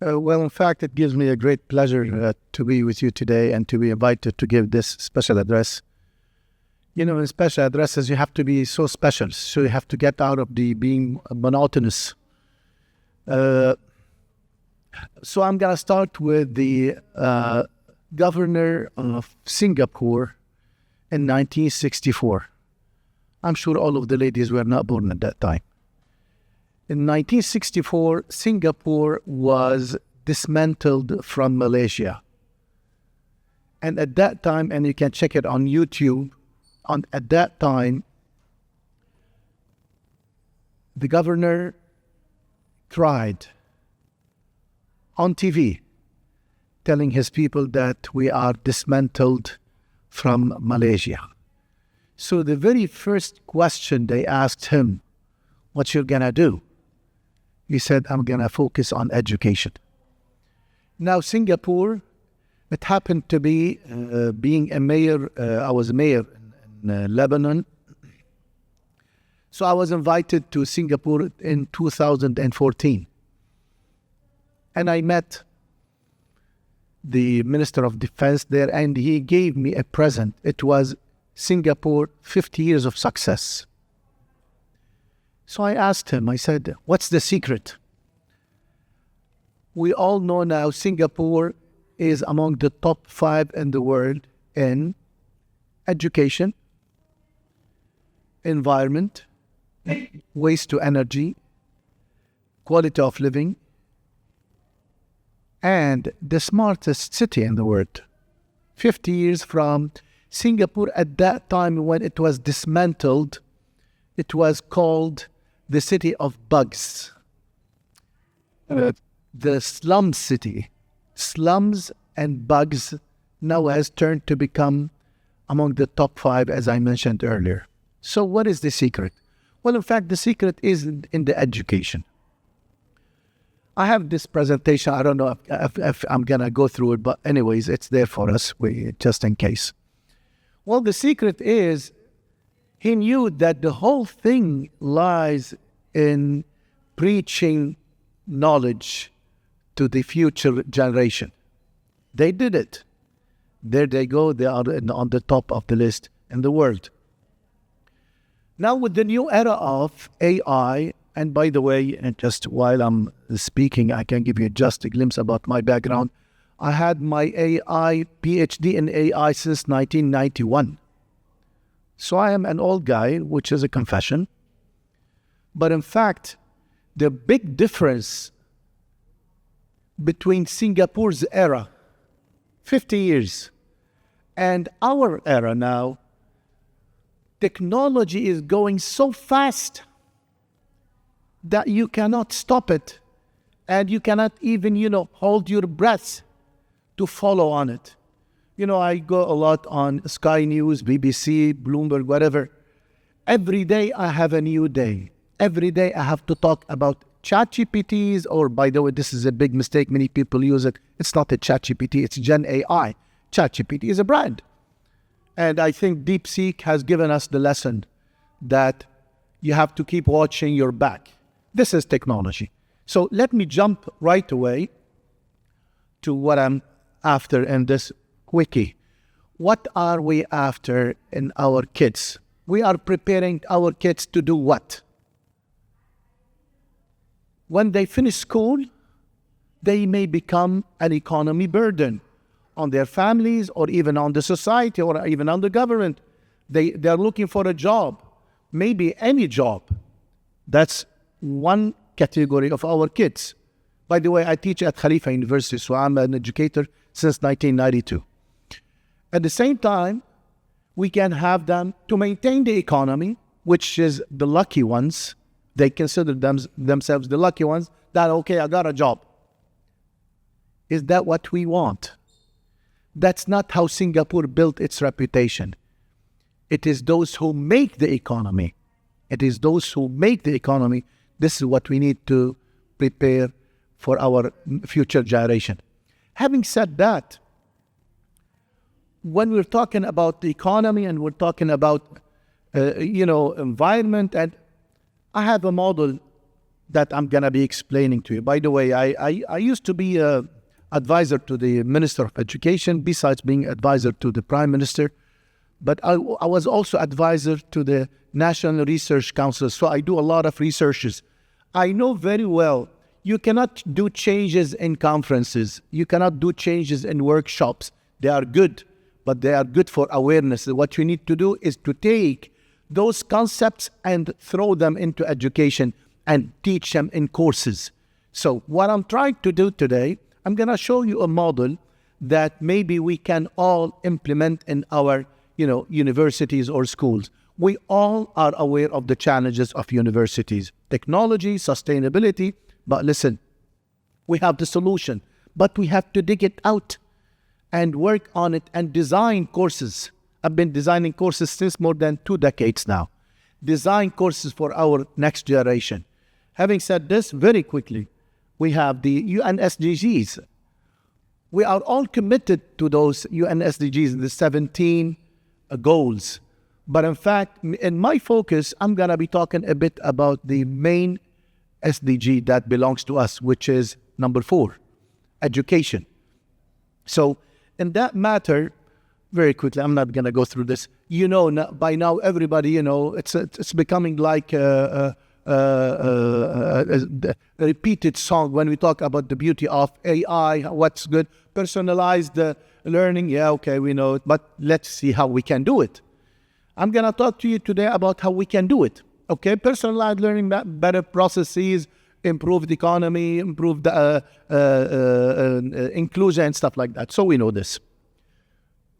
Well, in fact, it gives me a great pleasure to be with you today and to be invited to give this special address. You know, in special addresses, you have to be so special. So you have to get out of the being monotonous. So I'm going to start with the governor of Singapore in 1964. I'm sure all of the ladies were not born at that time. In 1964, Singapore was dismantled from Malaysia. And at that time, and you can check it on YouTube, at that time, the governor cried on TV, telling his people that we are dismantled from Malaysia. So the very first question they asked him, what you gonna do? He said, I'm gonna focus on education. Now Singapore, it happened to be being a mayor, I was a mayor in Lebanon. So I was invited to Singapore in 2014. And I met the Minister of Defense there, and he gave me a present. It was Singapore 50 years of success. So I asked him, I said, what's the secret? We all know now Singapore is among the top 5 in the world in education, environment, waste to energy, quality of living, and the smartest city in the world. 50 years from Singapore, at that time when it was dismantled, it was called the city of bugs. The slum city. Slums and bugs now has turned to become among the top 5, as I mentioned earlier. So what is the secret? Well, in fact, the secret is in the education. I have this presentation. I don't know if I'm going to go through it, but anyways, it's there for us, just in case. Well, the secret is he knew that the whole thing lies in preaching knowledge to the future generation. They did it. There they go. They are on the top of the list in the world. Now with the new era of AI, and by the way, just while I'm speaking, I can give you just a glimpse about my background. I had my AI PhD in AI since 1991. So I am an old guy, which is a confession. But in fact, the big difference between Singapore's era, 50 years, and our era now, technology is going so fast that you cannot stop it. And you cannot even, hold your breath to follow on it. I go a lot on Sky News, BBC, Bloomberg, whatever. Every day I have a new day. Every day I have to talk about ChatGPTs, or by the way, this is a big mistake. Many people use it. It's not a ChatGPT, it's Gen AI. ChatGPT is a brand. And I think DeepSeek has given us the lesson that you have to keep watching your back. This is technology. So let me jump right away to what I'm after in this quickie. What are we after in our kids? We are preparing our kids to do what? When they finish school, they may become an economy burden on their families, or even on the society, or even on the government. They're looking for a job, maybe any job. That's one category of our kids. By the way, I teach at Khalifa University, so I'm an educator since 1992. At the same time, we can have them to maintain the economy, which is the lucky ones. They consider themselves the lucky ones that, okay, I got a job. Is that what we want? That's not how Singapore built its reputation. It is those who make the economy. It is those who make the economy. This is what we need to prepare for our future generation. Having said that, when we're talking about the economy and we're talking about, environment, and I have a model that I'm going to be explaining to you. By the way, I used to be a advisor to the Minister of Education, besides being advisor to the Prime Minister. But I was also advisor to the National Research Council, so I do a lot of researches. I know very well you cannot do changes in conferences. You cannot do changes in workshops. They are good, but they are good for awareness. What you need to do is to take those concepts and throw them into education and teach them in courses. So what I'm trying to do today, I'm going to show you a model that maybe we can all implement in our universities or schools. We all are aware of the challenges of universities, technology, sustainability. But listen, we have the solution, but we have to dig it out and work on it and design courses. I've been designing courses since more than 2 decades now. Design courses for our next generation. Having said this, very quickly, we have the UN SDGs. We are all committed to those UN SDGs, the 17 goals. But in fact, in my focus, I'm going to be talking a bit about the main SDG that belongs to us, which is number 4, education. So in that matter, very quickly, I'm not going to go through this. By now, everybody, it's becoming like a repeated song when we talk about the beauty of AI, what's good, personalized learning. Yeah, okay, we know it, but let's see how we can do it. I'm going to talk to you today about how we can do it. Okay, personalized learning, better processes, improved economy, improved inclusion and stuff like that. So we know this.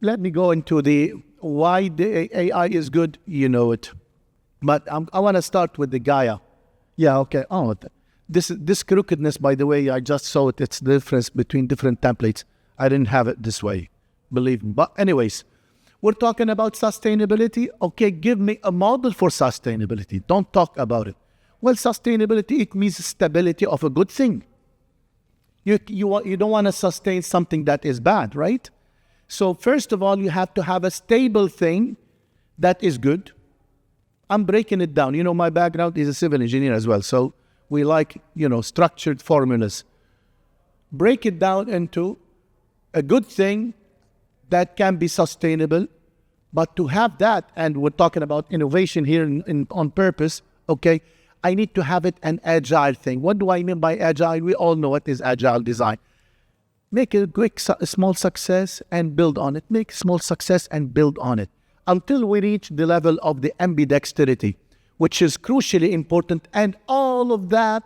Let me go into why the AI is good. You know it. But I want to start with the GAIA. Yeah, okay. Oh, this crookedness, by the way, I just saw it. It's the difference between different templates. I didn't have it this way, believe me. But anyways, we're talking about sustainability. Okay, give me a model for sustainability. Don't talk about it. Well, sustainability, it means stability of a good thing. You don't want to sustain something that is bad, right? So first of all, you have to have a stable thing that is good. I'm breaking it down. My background is a civil engineer as well. So we like, structured formulas. Break it down into a good thing that can be sustainable. But to have that, and we're talking about innovation here on purpose, okay, I need to have it an agile thing. What do I mean by agile? We all know what is agile design. Make a quick, small success and build on it. Make small success and build on it until we reach the level of the ambidexterity, which is crucially important. And all of that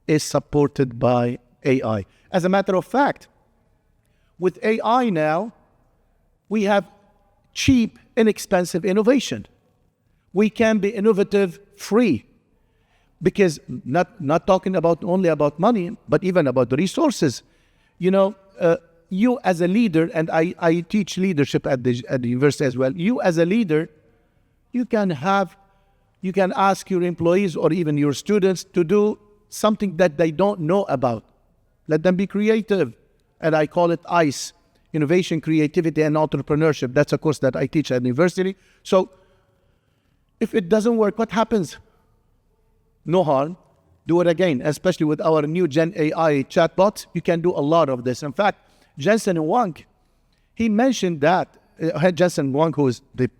is supported by AI. As a matter of fact, with AI now, we have cheap, inexpensive innovation. We can be innovative free. Because not talking only about money, but even about the resources. You as a leader, and I teach leadership at the university as well. You as a leader, you can ask your employees or even your students to do something that they don't know about. Let them be creative. And I call it ICE, Innovation, Creativity, and Entrepreneurship. That's a course that I teach at the university. So if it doesn't work, what happens? No harm. Do it again, especially with our new Gen AI chatbots. You can do a lot of this. In fact, Jensen Huang, he mentioned that, Jensen Huang, who is the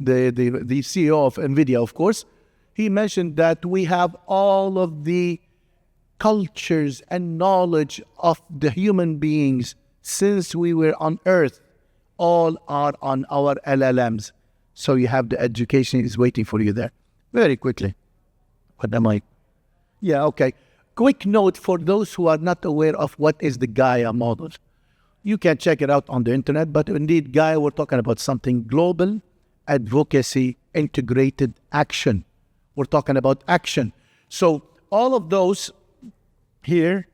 CEO of NVIDIA, of course, he mentioned that we have all of the cultures and knowledge of the human beings since we were on Earth, all are on our LLMs. So you have the education is waiting for you there. Very quickly. What am I? Yeah, okay. Quick note for those who are not aware of what is the GAIA model. You can check it out on the internet, but indeed, GAIA, we're talking about something global, advocacy, integrated action. We're talking about action. So all of those here,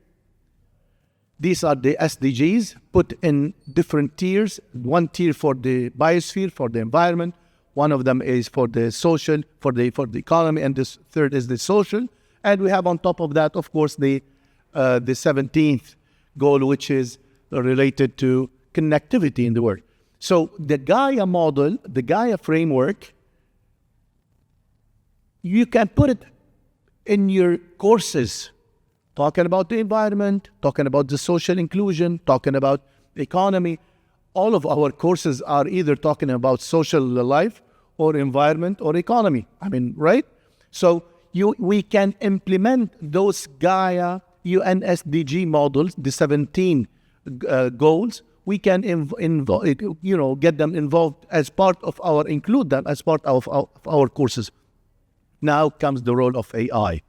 these are the SDGs put in different tiers. One tier for the biosphere, for the environment. One of them is for the social, for the economy, and this third is the social. And we have on top of that, of course, the 17th goal, which is related to connectivity in the world. So the GAIA model, the GAIA framework, you can put it in your courses, talking about the environment, talking about the social inclusion, talking about economy. All of our courses are either talking about social life or environment or economy. I mean, right? So we can implement those GAIA UN SDG models, the 17 goals. We can get them involved as part of include them as part of our courses. Now comes the role of AI.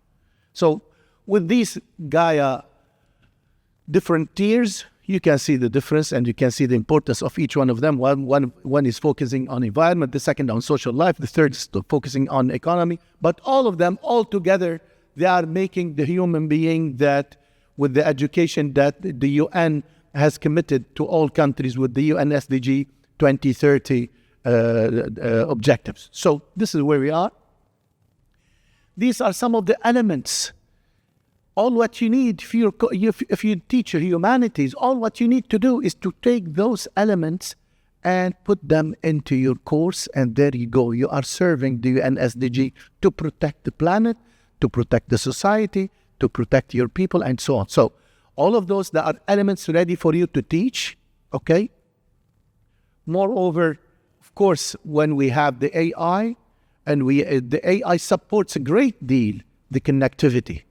So with these GAIA different tiers, you can see the difference and you can see the importance of each one of them. One is focusing on environment, the second on social life, the third is focusing on economy. But all of them, all together, they are making the human being that with the education that the UN has committed to all countries with the UN SDG 2030 objectives. So this is where we are. These are some of the elements. All what you need, if you teach humanities, all what you need to do is to take those elements and put them into your course, and there you go. You are serving the UN SDG to protect the planet, to protect the society, to protect your people, and so on. So all of those, there are elements ready for you to teach, okay? Moreover, of course, when we have the AI, and the AI supports a great deal the connectivity.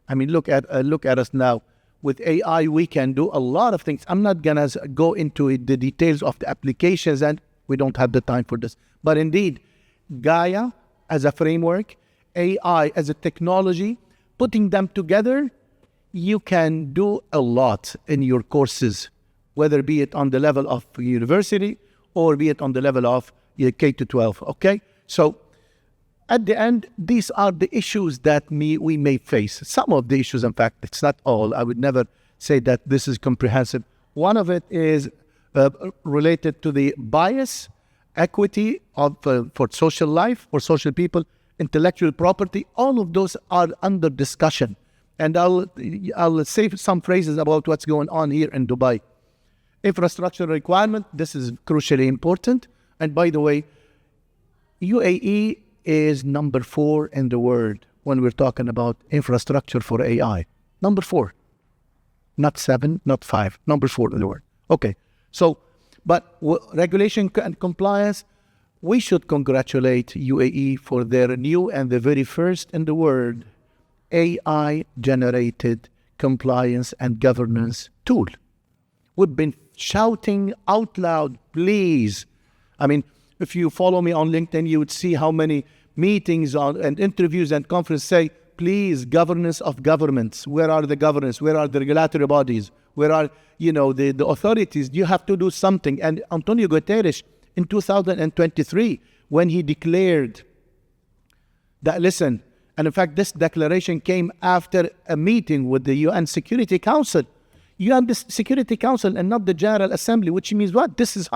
I mean, look at us now. With AI, we can do a lot of things. I'm not gonna go into the details of the applications, and we don't have the time for this. But indeed, GAIA as a framework, AI as a technology, putting them together, you can do a lot in your courses, whether be it on the level of university or be it on the level of K to 12. Okay, so. At the end, these are the issues that we may face. Some of the issues, in fact, it's not all. I would never say that this is comprehensive. One of it is related to the bias, equity for social life, for social people, intellectual property. All of those are under discussion. And I'll say some phrases about what's going on here in Dubai. Infrastructure requirement, this is crucially important. And by the way, UAE is number 4 in the world when we're talking about infrastructure for AI. Number 4. Not 7, not 5. Number 4 in the world. Okay. So, but regulation and compliance, we should congratulate UAE for their new and the very first in the world AI-generated compliance and governance tool. We've been shouting out loud, please. I mean, if you follow me on LinkedIn, you would see how many meetings and interviews and conferences say, please, governance of governments. Where are the governance? Where are the regulatory bodies? Where are, the authorities? You have to do something. And Antonio Guterres, in 2023, when he declared that, listen, and in fact, this declaration came after a meeting with the UN Security Council. UN Security Council and not the General Assembly, which means what? This is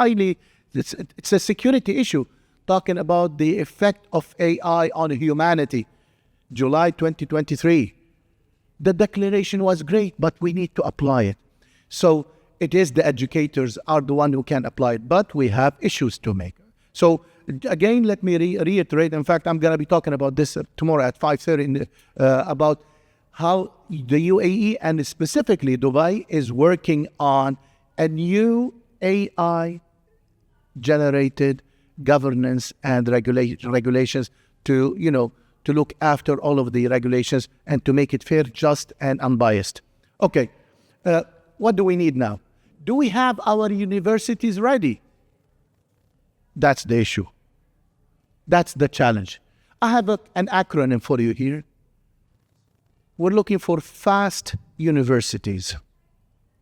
it's a security issue, talking about the effect of AI on humanity. July 2023. The declaration was great, but we need to apply it. So it is the educators are the one who can apply it, but we have issues to make. So again, let me reiterate. In fact, I'm going to be talking about this tomorrow at 5:30 about how the UAE and specifically Dubai is working on a new AI generated governance and regulations to look after all of the regulations and to make it fair, just, and unbiased. Okay, what do we need now? Do we have our universities ready? That's the issue. That's the challenge. I have an acronym for you here. We're looking for fast universities.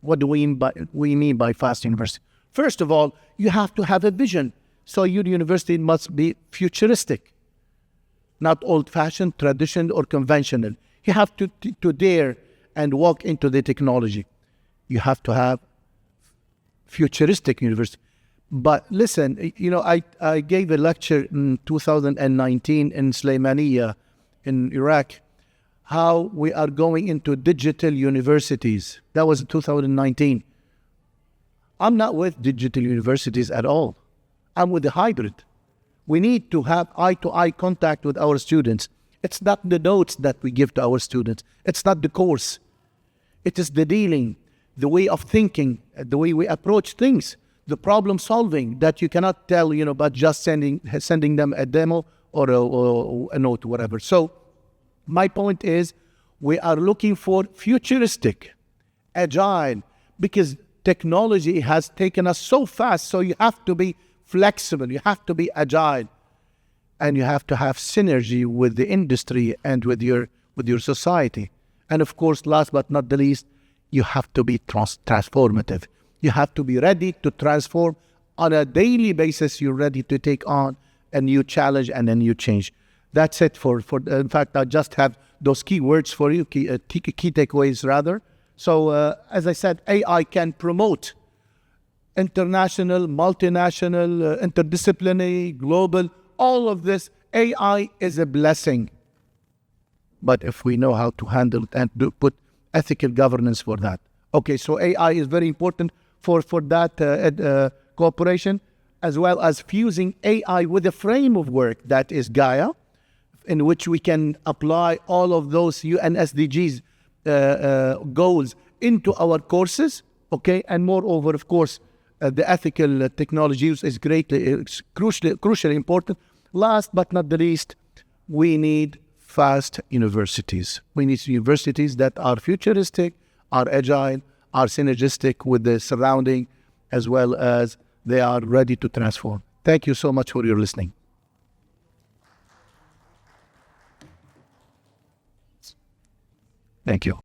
What do we mean by fast university? First of all, you have to have a vision. So your university must be futuristic, not old-fashioned, traditional, or conventional. You have to dare and walk into the technology. You have to have futuristic university. But listen, I gave a lecture in 2019 in Sulaimaniya in Iraq, how we are going into digital universities. That was 2019. I'm not with digital universities at all. I'm with the hybrid. We need to have eye-to-eye contact with our students. It's not the notes that we give to our students. It's not the course. It is the dealing, the way of thinking, the way we approach things, the problem solving that you cannot tell, by just sending them a demo or a note, whatever. So my point is, we are looking for futuristic, agile, because technology has taken us so fast. So you have to be flexible, you have to be agile, and you have to have synergy with the industry and with your society. And of course, last but not the least, you have to be transformative. You have to be ready to transform on a daily basis. You're ready to take on a new challenge and a new change. That's it for in fact, I just have those key words for you, key takeaways rather. So as I said, AI can promote international, multinational, interdisciplinary, global, all of this. AI is a blessing. But if we know how to handle it and put ethical governance for that. Okay, so AI is very important for that cooperation, as well as fusing AI with a frame of work that is GAIA, in which we can apply all of those UN SDGs goals into our courses, okay? And moreover, of course, the ethical technology use is crucially important. Last but not the least, we need fast universities. We need universities that are futuristic, are agile, are synergistic with the surrounding, as well as they are ready to transform. Thank you so much for your listening. Thank you.